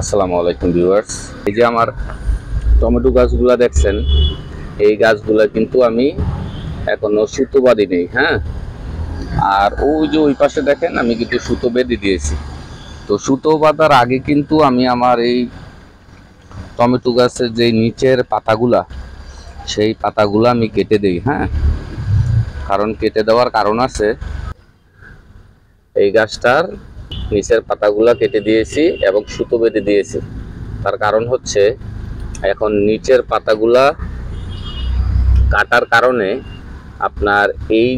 আসসালামু আলাইকুম ভিউয়ার্স। এই যে আমার টমেটো গাছগুলা দেখছেন, এই গাছগুলা কিন্তু আমি এখনো সুতো বাঁধি নেই। হ্যাঁ, আর ওই যে ওই পাশে দেখেন আমি কিন্তু সুতো বেঁধে দিয়েছি। তো সুতো বাঁধার আগে কিন্তু আমি আমার এই টমেটো গাছের যে নিচের পাতাগুলা, সেই পাতাগুলা আমি কেটে দিই। হ্যাঁ, কারণ কেটে দেওয়ার কারণ আছে, এই গাছটার নিচের পাতাগুলা কেটে দিয়েছি এবং সুতো বেঁধে দিয়েছি। তার কারণ হচ্ছে এখন নিচের পাতাগুলা কাটার কারণে আপনার এই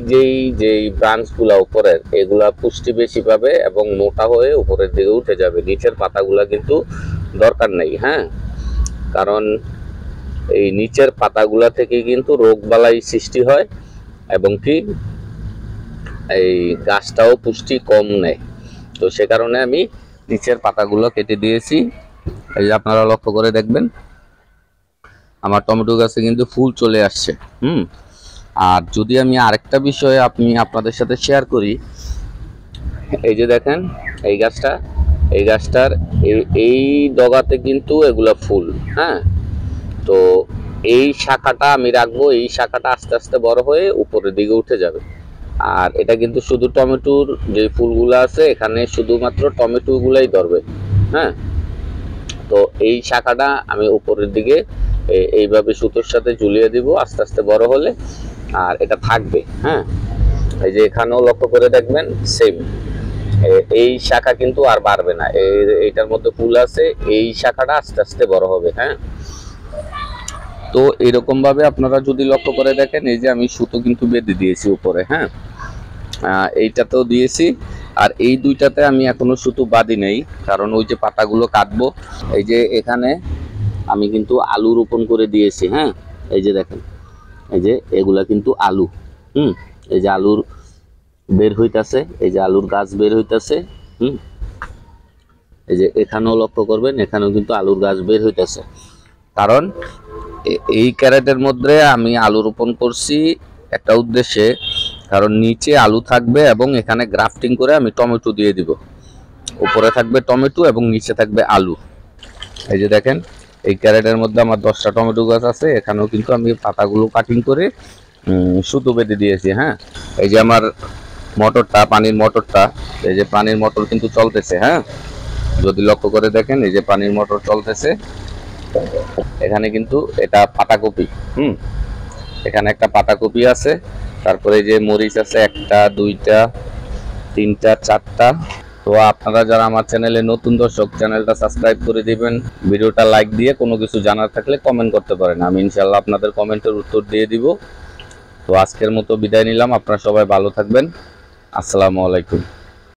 যেই ব্রাঞ্চগুলা উপরের, এগুলা পুষ্টি বেশি পাবে এবং মোটা হয়ে উপরের দিকে উঠে যাবে। নিচের পাতাগুলা কিন্তু দরকার নেই। হ্যাঁ, কারণ এই নিচের পাতাগুলা থেকে কিন্তু রোগবালাই সৃষ্টি হয় এবং কি এই গাছটাও পুষ্টি কম নেয়। তো সে কারণে আমি নিচের পাতাগুলো কেটে দিয়েছি। এই যে আপনারা লক্ষ্য করে দেখবেন আমার টমেটো গাছে কিন্তু ফুল চলে আসছে। আর যদি আমি আরেকটা বিষয় আপনাদের সাথে শেয়ার করি, এই যে দেখেন এই গাছটার এই ডগাতে কিন্তু এগুলা ফুল। হ্যাঁ, তো এই শাখাটা আমি রাখবো, এই শাখাটা আস্তে আস্তে বড় হয়ে উপরের দিকে উঠে যাবে। আর এটা কিন্তু শুধু টমেটোর যে ফুলগুলো আছে এখানে শুধুমাত্র টমেটো গুলাই ধরবে। হ্যাঁ, তো এই শাখাটা আমি উপরের দিকে এইভাবে সুতোর সাথে ঝুলিয়ে দিব আস্তে আস্তে বড় হলে, আর এটা থাকবে। হ্যাঁ, এই যে এখানেও লক্ষ্য করে দেখবেন সেম, এই শাখা কিন্তু আর বাড়বে না। এইটার মধ্যে ফুল আছে, এই শাখাটা আস্তে আস্তে বড় হবে। হ্যাঁ, তো এরকম ভাবে আপনারা যদি লক্ষ্য করে দেখেন, এই যে আমি সুতো কিন্তু বেঁধে দিয়েছি উপরে। হ্যাঁ, এইটাতেও দিয়েছি, আর এই দুইটাতে আমি এখনো সুতো বাঁধি নেই, কারণ ওই যে পাতাগুলো কাটবো। এই যে এখানে আমি কিন্তু আলু রোপণ করে দিয়েছি। হ্যাঁ, এই যে দেখেন, এই যে এগুলা কিন্তু আলু। এই যে আলুর বের হইতাছে, এই যে আলুর গাছ বের হইতাছে। এই যে এখানেও লক্ষ্য করবেন, এখানেও কিন্তু আলুর গাছ বের হইতাছে। কারণ এই ক্যারেটের মধ্যে আমি আলু রোপণ করছি একটা উদ্দেশ্যে, কারণ নিচে আলু থাকবে এবং এখানে গ্রাফটিং করে আমি টমেটো দিয়ে দিব। উপরে থাকবে টমেটো এবং নিচে থাকবে আলু। এই যে দেখেন, এই ক্যারেটের মধ্যে আমার 10টা টমেটো গাছ আছে, এখানেও কিন্তু আমি পাতাগুলো কাটিং করে সুতো বেঁধে দিয়েছি। হ্যাঁ, এই যে আমার মোটরটা, পানির মোটরটা, এই যে পানির মোটর কিন্তু চলতেছে। হ্যাঁ, যদি লক্ষ্য করে দেখেন, এই যে পানির মোটর চলতেছে। এখানে কিন্তু এটা পাতাকপি। এখানে একটা পাতাকপি আছে, তারপরে যে মরিচ আছে 1টা 2টা 3টা 4টা। তো আপনারা যারা আমার চ্যানেলে নতুন দর্শক, চ্যানেলটা সাবস্ক্রাইব করে দিবেন, ভিডিওটা লাইক দিয়ে কোনো কিছু জানার থাকলে কমেন্ট করতে পারেন, আমি ইনশাল্লাহ আপনাদের কমেন্টের উত্তর দিয়ে দিব। তো আজকের মতো বিদায় নিলাম, আপনারা সবাই ভালো থাকবেন। আসসালামু আলাইকুম।